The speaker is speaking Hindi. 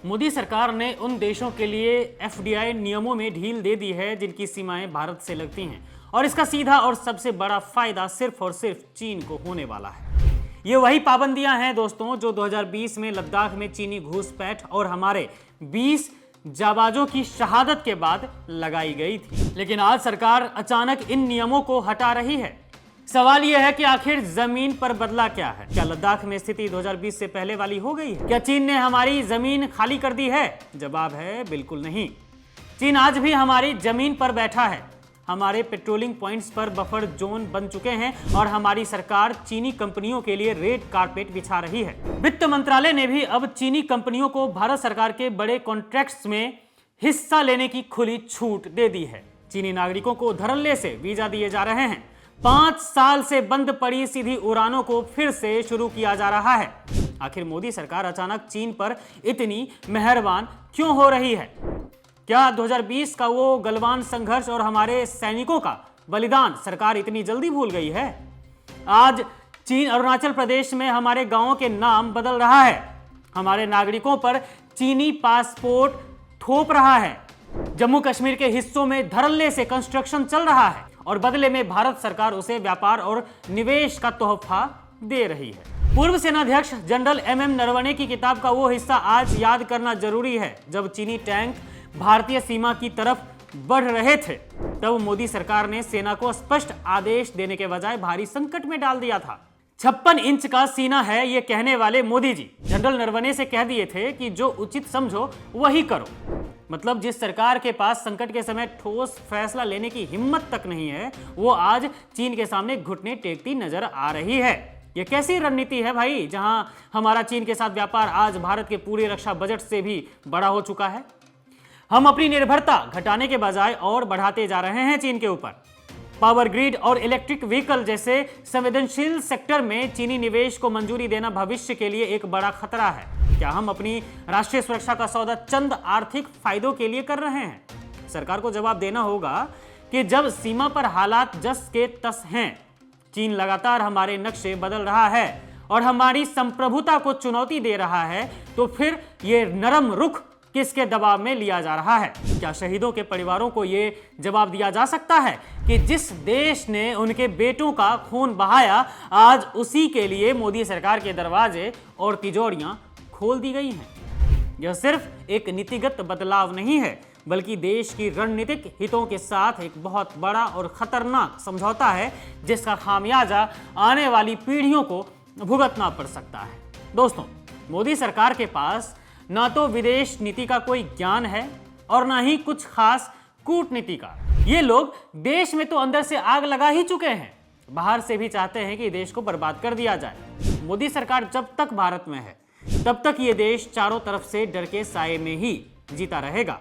मोदी सरकार ने उन देशों के लिए एफडीआई नियमों में ढील दे दी है जिनकी सीमाएं भारत से लगती हैं, और इसका सीधा और सबसे बड़ा फायदा सिर्फ और सिर्फ चीन को होने वाला है। ये वही पाबंदियां हैं दोस्तों जो 2020 में लद्दाख में चीनी घुसपैठ और हमारे 20 जाबाजों की शहादत के बाद लगाई गई थी। लेकिन आज सरकार अचानक इन नियमों को हटा रही है। सवाल यह है कि आखिर जमीन पर बदला क्या है? क्या लद्दाख में स्थिति 2020 से पहले वाली हो गई है? क्या चीन ने हमारी जमीन खाली कर दी है? जवाब है बिल्कुल नहीं। चीन आज भी हमारी जमीन पर बैठा है। हमारे पेट्रोलिंग पॉइंट्स पर बफर जोन बन चुके हैं और हमारी सरकार चीनी कंपनियों के लिए रेड कारपेट बिछा रही है। वित्त मंत्रालय ने भी अब चीनी कंपनियों को भारत सरकार के बड़े कॉन्ट्रैक्ट्स में हिस्सा लेने की खुली छूट दे दी है। चीनी नागरिकों को धड़ल्ले से वीजा दिए जा रहे हैं। 5 साल से बंद पड़ी सीधी उड़ानों को फिर से शुरू किया जा रहा है। आखिर मोदी सरकार अचानक चीन पर इतनी मेहरबान क्यों हो रही है? क्या 2020 का वो गलवान संघर्ष और हमारे सैनिकों का बलिदान सरकार इतनी जल्दी भूल गई है? आज चीन अरुणाचल प्रदेश में हमारे गांवों के नाम बदल रहा है। हमारे नागरिकों पर चीनी पासपोर्ट थोप रहा है। जम्मू कश्मीर के हिस्सों में धड़ल्ले से कंस्ट्रक्शन चल रहा है और बदले में भारत सरकार उसे व्यापार और निवेश का तोहफा दे रही है। पूर्व सेनाध्यक्ष जनरल एमएम नरवणे की किताब का वो हिस्सा आज याद करना जरूरी है। जब चीनी टैंक भारतीय सीमा की तरफ बढ़ रहे थे तब मोदी सरकार ने सेना को स्पष्ट आदेश देने के बजाय भारी संकट में डाल दिया था। 56 इंच का सीना है ये कहने वाले मोदी जी जनरल नरवणे से कह दिए थे कि जो उचित समझो वही करो। मतलब जिस सरकार के पास संकट के समय ठोस फैसला लेने की हिम्मत तक नहीं है वो आज चीन के सामने घुटने टेकती नजर आ रही है। ये कैसी रणनीति है भाई, जहां हमारा चीन के साथ व्यापार आज भारत के पूरे रक्षा बजट से भी बड़ा हो चुका है। हम अपनी निर्भरता घटाने के बजाय और बढ़ाते जा रहे हैं चीन के ऊपर। पावर ग्रिड और इलेक्ट्रिक व्हीकल जैसे संवेदनशील सेक्टर में चीनी निवेश को मंजूरी देना भविष्य के लिए एक बड़ा खतरा है। क्या हम अपनी राष्ट्रीय सुरक्षा का सौदा चंद आर्थिक फायदों के लिए कर रहे हैं? सरकार को जवाब देना होगा कि जब सीमा पर हालात जस के तस हैं, चीन लगातार हमारे नक्शे बदल रहा है और हमारी संप्रभुता को चुनौती दे रहा है, तो फिर ये नरम रुख किसके दबाव में लिया जा रहा है? क्या शहीदों के परिवारों को यह जवाब दिया जा सकता है कि जिस देश ने उनके बेटों का खून बहाया आज उसी के लिए मोदी सरकार के दरवाजे और तिजोरियां खोल दी गई हैं? यह सिर्फ एक नीतिगत बदलाव नहीं है बल्कि देश की रणनीतिक हितों के साथ एक बहुत बड़ा और खतरनाक समझौता है जिसका खामियाजा आने वाली पीढ़ियों को भुगतना पड़ सकता है। दोस्तों, मोदी सरकार के पास ना तो विदेश नीति का कोई ज्ञान है और ना ही कुछ खास कूटनीति का। ये लोग देश में तो अंदर से आग लगा ही चुके हैं, बाहर से भी चाहते हैं कि देश को बर्बाद कर दिया जाए। मोदी सरकार जब तक भारत में है तब तक ये देश चारों तरफ से डर के साए में ही जीता रहेगा।